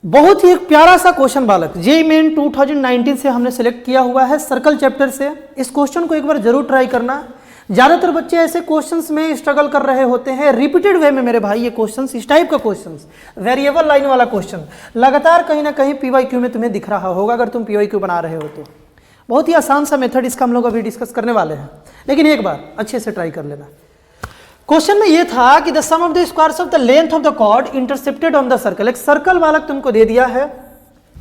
बहुत ही एक प्यारा सा क्वेश्चन बालक, जेईई मेन 2019 से हमने सेलेक्ट किया हुआ है सर्कल चैप्टर से। इस क्वेश्चन को एक बार जरूर ट्राई करना। ज़्यादातर बच्चे ऐसे क्वेश्चंस में स्ट्रगल कर रहे होते हैं रिपीटेड वे में। मेरे भाई ये क्वेश्चंस, इस टाइप का क्वेश्चंस, वेरिएबल लाइन वाला क्वेश्चन लगातार कहीं ना कहीं पीवाईक्यू में तुम्हें दिख रहा होगा अगर तुम पीवाईक्यू बना रहे हो तो। बहुत ही आसान सा मेथड इसका हम लोग अभी डिस्कस करने वाले हैं, लेकिन एक बार अच्छे से ट्राई कर लेना। क्वेश्चन में ये था कि the sum of the squares of the length of the chord intercepted on the circle. एक सर्कल बालक तुमको दे दिया है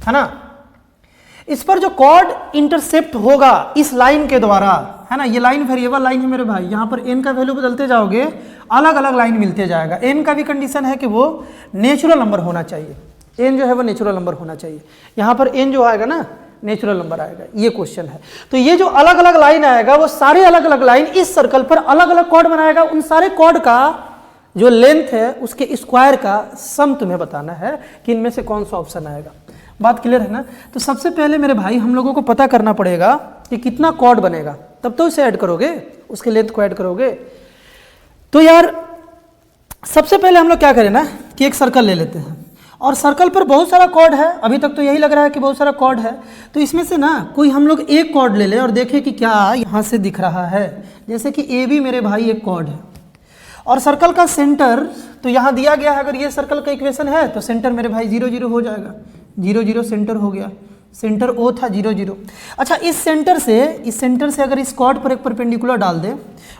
ना, इस पर जो कॉर्ड इंटरसेप्ट होगा इस लाइन के द्वारा, है ना, ये लाइन वेरिएबल लाइन है मेरे भाई। यहां पर n का वैल्यू बदलते जाओगे अलग अलग लाइन मिलते जाएगा। n का भी कंडीशन है कि वो नेचुरल नंबर होना चाहिए, n जो है वो नेचुरल नंबर होना चाहिए। यहां पर n जो आएगा ना नेचुरल नंबर आएगा, ये क्वेश्चन है। तो ये जो अलग अलग लाइन आएगा वो सारे अलग अलग लाइन इस सर्कल पर अलग अलग कॉर्ड बनाएगा। उन सारे कॉर्ड का जो लेंथ है उसके स्क्वायर का सम तुम्हें बताना है कि इनमें से कौन सा ऑप्शन आएगा। बात क्लियर है ना। तो सबसे पहले मेरे भाई हम लोगों को पता करना पड़ेगा कि कितना कॉर्ड बनेगा, तब तो उसे ऐड करोगे, उसके लेंथ को ऐड करोगे। तो यार सबसे पहले हम लोग क्या करें ना कि एक सर्कल ले लेते हैं, और सर्कल पर बहुत सारा कॉर्ड है। अभी तक तो यही लग रहा है कि बहुत सारा कॉर्ड है। तो इसमें से ना कोई हम लोग एक कॉर्ड ले लें और देखें कि क्या यहाँ से दिख रहा है। जैसे कि ए बी मेरे भाई एक कॉर्ड है, और सर्कल का सेंटर तो यहाँ दिया गया है। अगर ये सर्कल का इक्वेशन है तो सेंटर मेरे भाई 0 0 हो जाएगा, 0 0 सेंटर हो गया, सेंटर ओ था 0 0। अच्छा, इस सेंटर से अगर इस कॉर्ड पर एक परपेंडिकुलर डाल दे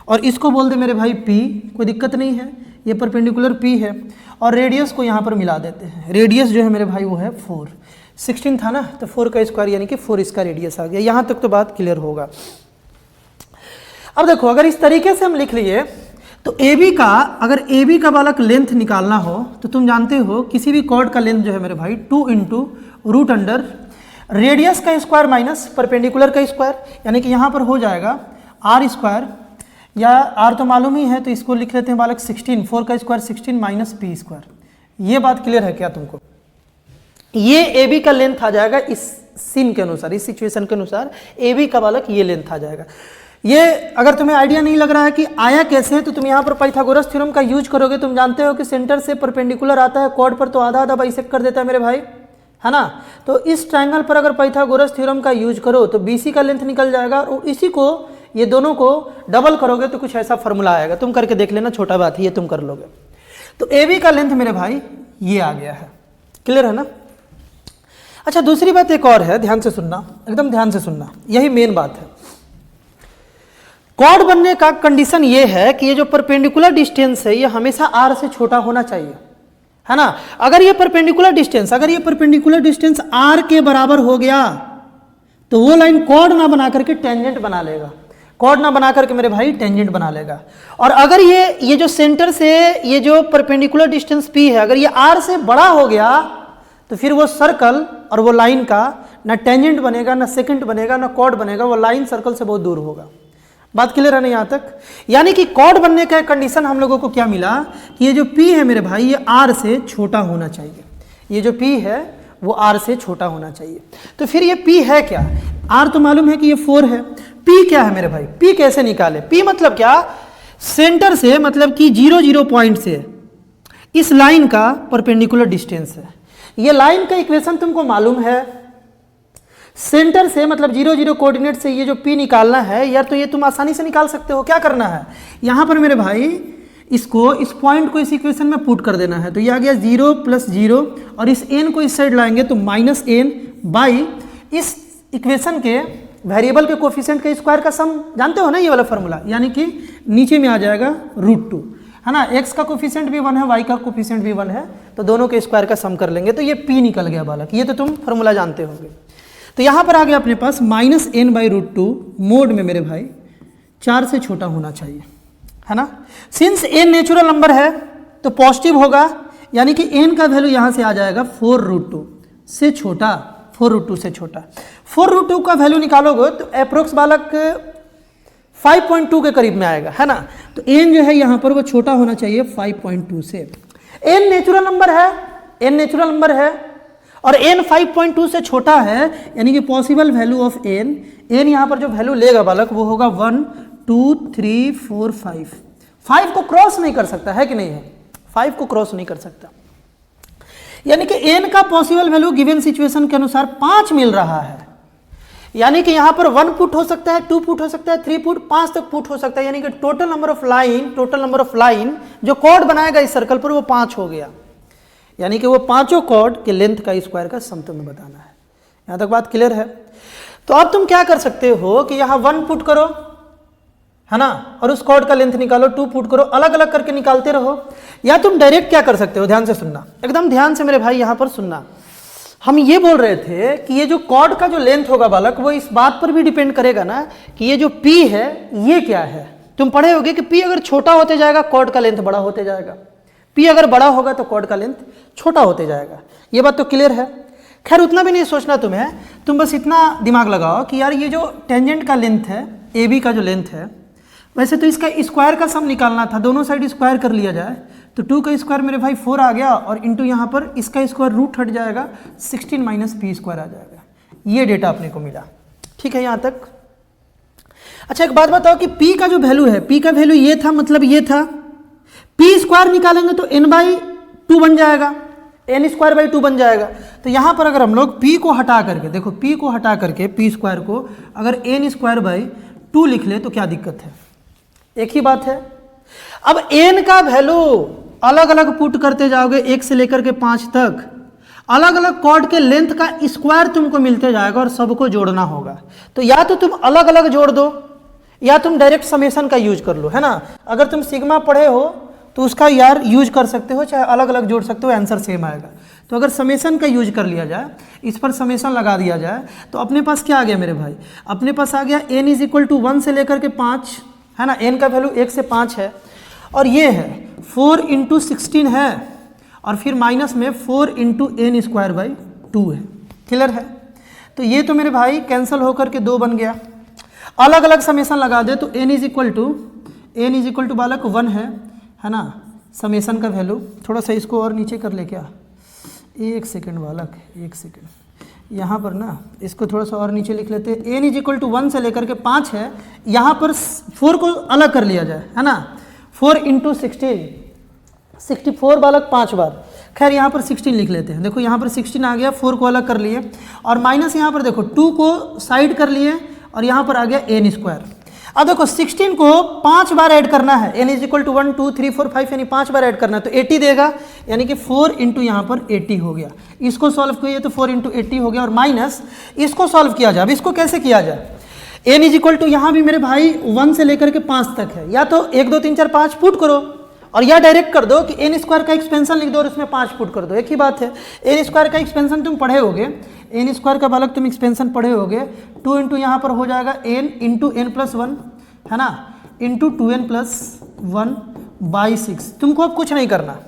और इसको बोल दे मेरे भाई पी, कोई दिक्कत नहीं है, ये परपेंडिकुलर पी है, और रेडियस को यहाँ पर मिला देते हैं। रेडियस जो है मेरे भाई वो है 4, 16 था ना, तो 4 का स्क्वायर यानी कि 4 इसका रेडियस आ गया। यहाँ तक तो बात क्लियर होगा। अब देखो अगर इस तरीके से हम लिख लिए तो अगर ए बी का बालक लेंथ निकालना हो तो तुम जानते हो किसी भी कॉर्ड का लेंथ जो है मेरे भाई 2 × √अंडर रेडियस का स्क्वायर माइनस परपेंडिकुलर का स्क्वायर, यानी कि यहाँ पर हो जाएगा आर स्क्वायर, या आर तो मालूम ही है तो इसको लिख लेते हैं बालक 16, 4 का स्क्वायर 16 माइनस पी स्क्वायर। ये बात क्लियर है क्या तुमको? ये ए बी का लेंथ आ जाएगा इस सीन के अनुसार, इस सिचुएशन के अनुसार ए बी का बालक ये लेंथ आ जाएगा। ये अगर तुम्हें आइडिया नहीं लग रहा है कि आया कैसे है तो तुम यहाँ पर पाइथागोरस थ्योरम का यूज करोगे। तुम जानते हो कि सेंटर से परपेंडिकुलर आता है कॉर्ड पर तो आधा आधा बाइसेक्ट कर देता है मेरे भाई, है ना। तो इस ट्रायंगल पर अगर पाइथागोरस थ्योरम का यूज करो तो BC का लेंथ निकल जाएगा, और इसी को ये दोनों को डबल करोगे तो कुछ ऐसा फॉर्मूला आएगा। तुम करके देख लेना, छोटा बात है, ये तुम कर लोगे। तो AB का लेंथ मेरे भाई ये आ गया है, क्लियर है ना। अच्छा, दूसरी बात एक और है, ध्यान से सुनना, एकदम ध्यान से सुनना, यही मेन बात है। कॉर्ड बनने का कंडीशन ये है कि ये जो परपेंडिकुलर डिस्टेंस है ये हमेशा r से छोटा होना चाहिए, है ना। अगर ये परपेंडिकुलर डिस्टेंस r के बराबर हो गया तो वो लाइन कॉर्ड ना बना करके टेंजेंट बना लेगा, कॉर्ड ना बना करके मेरे भाई टेंजेंट बना लेगा। और अगर ये जो सेंटर से ये जो परपेंडिकुलर डिस्टेंस p है अगर ये r से बड़ा हो गया तो फिर वो सर्कल और वो लाइन का ना टेंजेंट बनेगा, ना सेकेंट बनेगा, ना कॉर्ड बनेगा, वो लाइन सर्कल से बहुत दूर होगा। बात क्लियर है ना यहाँ तक। यानी कि कॉर्ड बनने का कंडीशन हम लोगों को क्या मिला कि ये जो P है मेरे भाई ये R से छोटा होना चाहिए। ये जो P है वो R से छोटा होना चाहिए। तो फिर ये P है क्या? R तो मालूम है कि ये 4 है। P क्या है मेरे भाई? P कैसे निकाले? P मतलब क्या? सेंटर से मतलब कि 0 0 पॉइंट से इस लाइन का परपेंडिकुलर डिस्टेंस है। ये लाइन का इक्वेशन तुमको मालूम है। सेंटर से मतलब 0 0 कोऑर्डिनेट से ये जो P निकालना है यार, तो ये तुम आसानी से निकाल सकते हो। क्या करना है यहाँ पर मेरे भाई, इसको इस पॉइंट को इस इक्वेशन में पुट कर देना है। तो ये आ गया 0 + 0, और इस n को इस साइड लाएंगे तो -n बाई इस इक्वेशन के वेरिएबल के कोफिशिएंट के स्क्वायर का सम। जानते हो ना ये वाला फॉर्मूला, यानी कि नीचे में आ जाएगा √2, है ना। x का कोफिशिएंट भी 1 है, y का कोफिशिएंट भी 1 है, तो दोनों के स्क्वायर का सम कर लेंगे तो ये P निकल गया बालक। ये तो तुम फॉर्मूला जानते होंगे। तो यहाँ पर आ गया अपने पास -n/√2 मोड में मेरे भाई 4 से छोटा होना चाहिए, है ना। सिंस n नेचुरल नंबर है तो पॉजिटिव होगा, यानी कि n का वैल्यू यहाँ से आ जाएगा 4√2 से छोटा, 4√2 से छोटा। 4√2 का वैल्यू निकालोगे तो अप्रोक्स बालक 5.2 के करीब में आएगा, है ना। तो n जो है यहाँ पर वो छोटा होना चाहिए 5.2 से। n नेचुरल नंबर है और n 5.2 से छोटा है, यानी कि पॉसिबल वैल्यू ऑफ n यहाँ पर जो वैल्यू लेगा बालक वो होगा 1 2 3 4 5। 5 को क्रॉस नहीं कर सकता है कि नहीं है, 5 को क्रॉस नहीं कर सकता। यानी कि n का पॉसिबल वैल्यू गिवन सिचुएशन के अनुसार 5 मिल रहा है। यानी कि यहां पर 1 पुट हो सकता है, 2 पुट हो सकता है, 3 पुट, 5 तक पुट हो सकता है। यानी कि टोटल नंबर ऑफ लाइन जो कॉर्ड बनाएगा इस सर्कल पर वो 5 हो गया। यानी कि वो पांचों कॉर्ड के लेंथ का स्क्वायर का सम तुम्हें बताना है। यहां तक बात क्लियर है? तो अब तुम क्या कर सकते हो कि यहां 1 पुट करो, है ना, और उस कॉर्ड का लेंथ निकालो, 2 पुट करो, अलग अलग करके निकालते रहो। या तुम डायरेक्ट क्या कर सकते हो, ध्यान से सुनना, एकदम ध्यान से मेरे भाई यहां पर सुनना। हम ये बोल रहे थे कि ये जो कॉर्ड का जो लेंथ होगा बालक, वो इस बात पर भी डिपेंड करेगा ना कि ये जो P है ये क्या है। तुम पढ़े होगे कि P अगर छोटा होते जाएगा कॉर्ड का लेंथ बड़ा होते जाएगा, P अगर बड़ा होगा तो कॉर्ड का लेंथ छोटा होते जाएगा। ये बात तो क्लियर है? खैर उतना भी नहीं सोचना तुम्हें, तुम बस इतना दिमाग लगाओ कि यार ये जो टेंजेंट का लेंथ है, AB का जो लेंथ है, वैसे तो इसका स्क्वायर का सम निकालना था, दोनों साइड स्क्वायर कर लिया जाए तो 2 का स्क्वायर मेरे भाई 4 आ गया, और इंटू यहाँ पर इसका स्क्वायर रूट हट जाएगा, 16 माइनस P स्क्वायर आ जाएगा। ये डेटा अपने को मिला। ठीक है यहाँ तक? अच्छा एक बात बताओ कि P का जो वैल्यू है, P का वैल्यू ये था, मतलब ये था, P स्क्वायर निकालेंगे तो n/2 बन जाएगा, n स्क्वायर बाई 2 बन जाएगा। तो यहाँ पर अगर हम लोग P को हटा करके, देखो P को हटा करके P स्क्वायर को अगर n स्क्वायर बाई 2 लिख ले तो क्या दिक्कत है? एक ही बात है। अब n का वैल्यू अलग अलग पुट करते जाओगे 1 से लेकर के 5 तक, अलग अलग कॉर्ड के लेंथ का स्क्वायर तुमको मिलते जाएगा और सबको जोड़ना होगा। तो या तो तुम अलग अलग जोड़ दो या तुम डायरेक्ट समेशन का यूज कर लो, है ना। अगर तुम सिग्मा पढ़े हो तो उसका यार यूज कर सकते हो, चाहे अलग अलग जोड़ सकते हो, आंसर सेम आएगा। तो अगर समेशन का यूज कर लिया जाए, इस पर समेशन लगा दिया जाए, तो अपने पास क्या आ गया मेरे भाई? अपने पास आ गया n इज इक्वल टू 1 से लेकर के 5, है ना। n का वैल्यू 1 से 5 है, और ये है 4 इंटू 16 है, और फिर माइनस में 4 इंटू n स्क्वायर बाई 2 है। क्लियर है? तो ये तो मेरे भाई कैंसिल होकर के 2 बन गया। अलग अलग समेशन लगा दे तो n इज इक्वल टू बालक 1 है ना। समेशन का वैल्यू थोड़ा सा इसको और नीचे कर ले क्या, 1 सेकेंड बालक, 1 सेकेंड, यहाँ पर ना इसको थोड़ा सा और नीचे लिख लेते हैं। n इज इक्वल टू 1 से लेकर के 5 है, यहाँ पर 4 को अलग कर लिया जाए, है ना। 4 इंटू 16, 64 बालक 5 बार, खैर यहाँ पर 16 लिख लेते हैं। देखो यहाँ पर 16 आ गया, 4 को अलग कर लिए, और माइनस यहाँ पर देखो 2 को साइड कर लिए, और यहाँ पर आ गया n स्क्वायर। अब देखो 16 को 5 बार ऐड करना है, n इज इक्वल टू 1 2 3 4 5 यानी 5 बार ऐड करना है, तो 80 देगा, यानी कि 4 इंटू यहाँ पर 80 हो गया। इसको सॉल्व किया तो 4 इंटू 80 हो गया, और माइनस इसको सॉल्व किया जाए। अब इसको कैसे किया जाए? n इज इक्वल टू यहाँ भी मेरे भाई 1 से लेकर के 5 तक है, या तो 1 2 3 4 5 पुट करो, और या डायरेक्ट कर दो कि n स्क्वायर का एक्सपेंशन लिख दो और उसमें 5 पुट कर दो। एक ही बात है। n स्क्वायर का एक्सपेंशन तुम पढ़े होगे, n स्क्वायर का बालक तुम एक्सपेंशन पढ़े होगे, 2 इंटू यहाँ पर हो जाएगा n इंटू n प्लस 1, है ना, इंटू 2n प्लस 1 बाई 6। तुमको अब कुछ नहीं करना,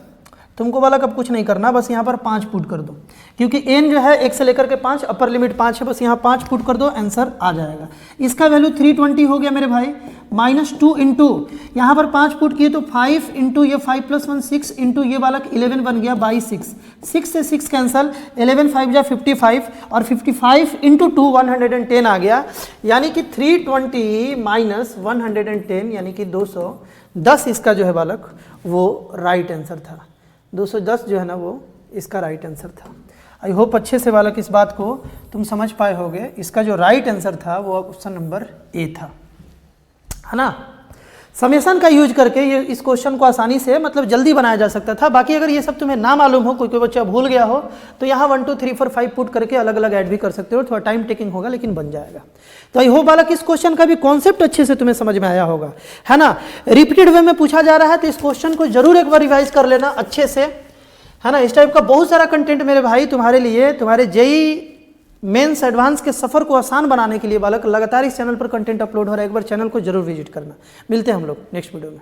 तुमको बालक अब कुछ नहीं करना, बस यहाँ पर 5 पुट कर दो, क्योंकि n जो है 1 से लेकर के 5, अपर लिमिट 5 है, बस यहाँ 5 पुट कर दो, आंसर आ जाएगा। इसका वैल्यू 320 हो गया मेरे भाई, माइनस 2 इंटू यहाँ पर 5 पुट किए तो 5 इंटू ये 5 प्लस 1 6 इंटू ये बालक 11 बन गया बाई 6, 6 से 6 कैंसल, 11 5 जा 55, और 55 इंटू 2 110 आ गया, यानी कि 320 माइनस 110 यानी कि 210 इसका जो है बालक वो राइट आंसर था। 210 जो है ना वो इसका राइट आंसर था। आई होप अच्छे से बालक इस बात को तुम समझ पाए होगे। इसका जो राइट आंसर था वो ऑप्शन नंबर ए था, है ना। समेशन का यूज करके ये इस क्वेश्चन को आसानी से मतलब जल्दी बनाया जा सकता था। बाकी अगर ये सब तुम्हें ना मालूम हो, कोई बच्चा भूल गया हो, तो यहाँ 1 2 3 4 5 पुट करके अलग अलग ऐड भी कर सकते हो। थोड़ा टाइम टेकिंग होगा लेकिन बन जाएगा। तो आई होप बालक इस क्वेश्चन का भी कॉन्सेप्ट अच्छे से तुम्हें समझ में आया होगा, है ना। रिपीटेड वे में पूछा जा रहा है तो इस क्वेश्चन को जरूर एक बार रिवाइज कर लेना अच्छे से, है ना। इस टाइप का बहुत सारा कंटेंट मेरे भाई तुम्हारे लिए, तुम्हारे जेईई मेंस एडवांस के सफ़र को आसान बनाने के लिए बालक लगातार इस चैनल पर कंटेंट अपलोड हो रहा है। एक बार चैनल को जरूर विजिट करना। मिलते हैं हम लोग नेक्स्ट वीडियो में।